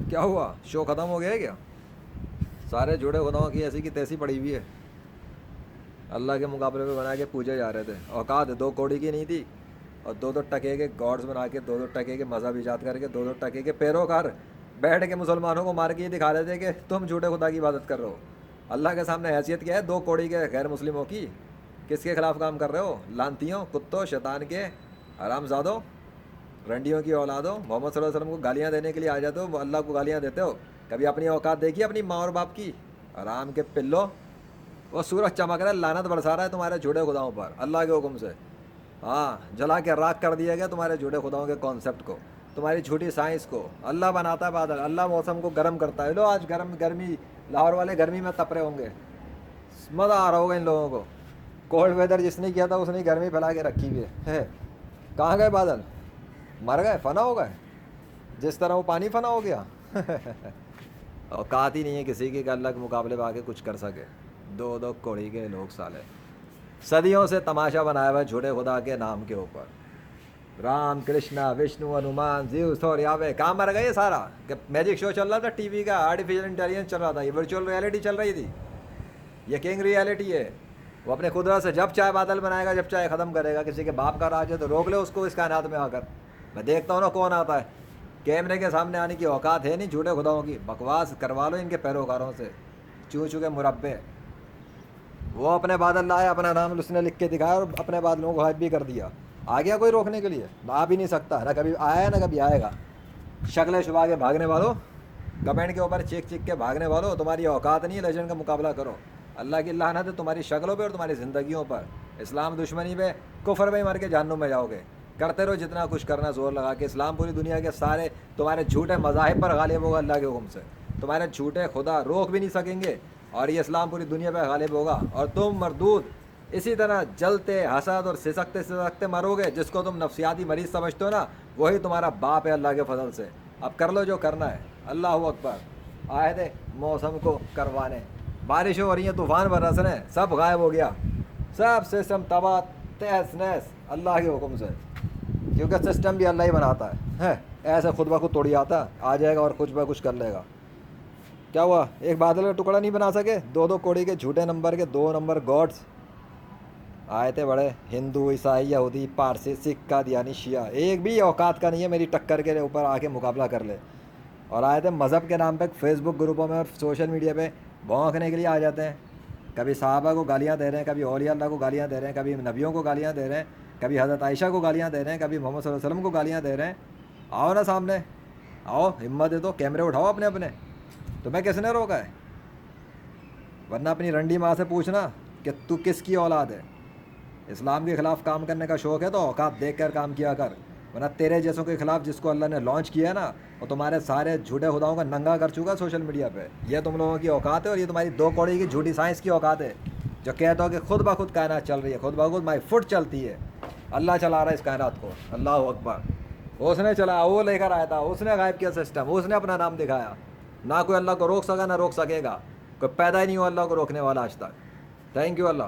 کیا ہوا, شو ختم ہو گیا ہے کیا؟ سارے جڑے خداؤں کی ایسی کی تیسی پڑی ہوئی ہے, اللہ کے مقابلے میں بنا کے پوجے جا رہے تھے. اوقات 2 کوڑی کی نہیں تھی, اور 2 ٹکے کے گاڈز بنا کے 2 ٹکے کے مذہب ایجاد کر کے 2 ٹکے کے پیروکار بیٹھ کے مسلمانوں کو مار کے یہ دکھا رہے تھے کہ تم جھوٹے خدا کی عبادت کر رہے ہو. اللہ کے سامنے حیثیت کیا ہے 2 کوڑی کے غیر مسلموں کی؟ کس کے خلاف کام کر رہے ہو؟ لانتیوں, کتوں, شیطان کے حرام زادوں, رنڈیوں کی اولادوں. محمد صلی اللہ علیہ وسلم کو گالیاں دینے کے لیے آ جاتے ہو, اللہ کو گالیاں دیتے ہو. کبھی اپنی اوقات دیکھی اپنی ماں اور باپ کی؟ حرام کے پلو. وہ سورج چمک رہا ہے, لعنت برسا رہا ہے تمہارے جھوٹے خداؤں پر اللہ کے حکم سے. ہاں, جلا کے راکھ کر دیا گیا تمہارے جھوٹے خداؤں کے کانسیپٹ کو, تمہاری جھوٹی سائنس کو. اللہ بناتا ہے بادل, اللہ موسم کو گرم کرتا ہے. لو آج گرمی لاہور والے گرمی میں تپ رہے ہوں گے, مزہ آ رہا ہوگا ان لوگوں کو. کولڈ ویدر جس نے کیا تھا اس نے گرمی پھیلا کے رکھی ہوئی ہے. کہاں گئے بادل؟ مر گئے, فنا ہو گئے, جس طرح وہ پانی فنا ہو گیا. اوقات ہی نہیں ہے کسی کی کہ اللہ کے مقابلے میں آ کے کچھ کر سکے. 2 کوڑی کے لوگ سالے صدیوں سے تماشا بنایا ہوا ہے جھوٹے خدا کے نام کے اوپر. رام, کرشنا, وشنو, ہنومان, زیوس اور یاوے. کہاں مر گئے یہ سارا؟ کہ میجک شو چل رہا تھا ٹی وی کا, آرٹیفیشیل انٹیلیجنس چل رہا تھا, یہ ورچوئل ریئلٹی چل رہی تھی. یہ کنگ ریئلٹی ہے. وہ اپنے قدرت سے جب چاہے بادل بنائے گا, جب چاہے ختم کرے گا. کسی کے باپ کا راج ہے تو روک لے اس کو اس کائنات میں آ کر. میں دیکھتا ہوں نا کون آتا ہے. کیمرے کے سامنے آنے کی اوقات ہے نہیں جھوٹے خداؤں کی. بکواس کروا لو ان کے پیروکاروں سے, چوں چوں کے مربے. وہ اپنے بادل لائے, اپنا نام اس نے لکھ کے دکھایا اور اپنے بادلوں کو غائب بھی کر دیا. آ گیا کوئی روکنے کے لیے؟ آ بھی نہیں سکتا, نہ کبھی آیا ہے نہ کبھی آئے گا. شکلیں چھپا کے بھاگنے والوں, کمنٹ کے اوپر چیک چیک کے بھاگنے والوں, تمہاری اوقات نہیں ہے لیجنڈ کا مقابلہ کرو. اللہ کی لعنت ہے تمہاری شکلوں پہ اور تمہاری زندگیوں پر. اسلام دشمنی پہ, کفر میں ہی مر کے جہنم میں جاؤ گے. کرتے رہو جتنا کچھ کرنا زور لگا کے. اسلام پوری دنیا کے سارے تمہارے جھوٹے مذاہب پر غالب ہوگا اللہ کے حکم سے. تمہارے جھوٹے خدا روک بھی نہیں سکیں گے, اور یہ اسلام پوری دنیا پہ غالب ہوگا. اور تم مردود اسی طرح جلتے حسد اور سسکتے سسکتے مرو گے. جس کو تم نفسیاتی مریض سمجھتے ہو نا, وہی تمہارا باپ ہے اللہ کے فضل سے. اب کر لو جو کرنا ہے. اللہ اکبر. آئے تھے موسم کو کروانے, بارشیں ہو رہی ہیں, طوفان برس رہے ہیں, سب غائب ہو گیا. سب سسٹم تباہ تہس نہس اللہ کے حکم سے. کیونکہ سسٹم بھی اللہ ہی بناتا ہے. ایسے خود بخود توڑی آتا, آ جائے گا اور کچھ بہ کچھ کر لے گا. کیا ہوا, ایک بادل کا ٹکڑا نہیں بنا سکے؟ 2 کوڑی کے جھوٹے نمبر کے 2 نمبر گاڈس آئے تھے بڑے. ہندو, عیسائی, یہودی, پارسی, سکھ, قادیانی, شیعہ, ایک بھی اوقات کا نہیں ہے میری ٹکر کے اوپر آ کے مقابلہ کر لے. اور آئے تھے مذہب کے نام پہ فیس بک گروپوں میں اور سوشل میڈیا پہ بھونکنے کے لیے آ جاتے ہیں. کبھی صحابہ کو گالیاں دے رہے ہیں, کبھی اولیاء اللہ کو گالیاں دے رہے ہیں, کبھی نبیوں کو گالیاں دے رہے ہیں, کبھی حضرت عائشہ کو گالیاں دے رہے ہیں, کبھی محمد صلی اللہ علیہ وسلم کو گالیاں دے رہے ہیں. آؤ نا سامنے, آؤ, ہمت دے دو, کیمرے اٹھاؤ اپنے اپنے. تمہیں کس نے روکا ہے؟ ورنہ اپنی رنڈی ماں سے پوچھنا کہ تو کس کی اولاد ہے. اسلام کے خلاف کام کرنے کا شوق ہے تو اوقات دیکھ کر کام کیا کر. ورنہ تیرے جیسوں کے خلاف جس کو اللہ نے لانچ کیا ہے نا, وہ تمہارے سارے جھوٹے خداؤں کا ننگا کر چکا سوشل میڈیا پہ. یہ تم لوگوں کی اوقات ہے, اور یہ تمہاری 2 کوڑی کی جھوٹی سائنس کی اوقات ہے, جو کہتا ہو کہ خود بخود کائنات چل رہی ہے, خود بخود مائی فٹ چلتی ہے. اللہ چلا رہا ہے اس کائنات کو. اللہ اکبر. اس نے چلا, وہ لے کر آیا تھا, اس نے غائب کیا سسٹم, اس نے اپنا نام دکھایا. نہ کوئی اللہ کو روک سکا, نہ روک سکے گا. کوئی پیدا ہی نہیں ہوا اللہ کو روکنے والا آج تک. Thank you Allah.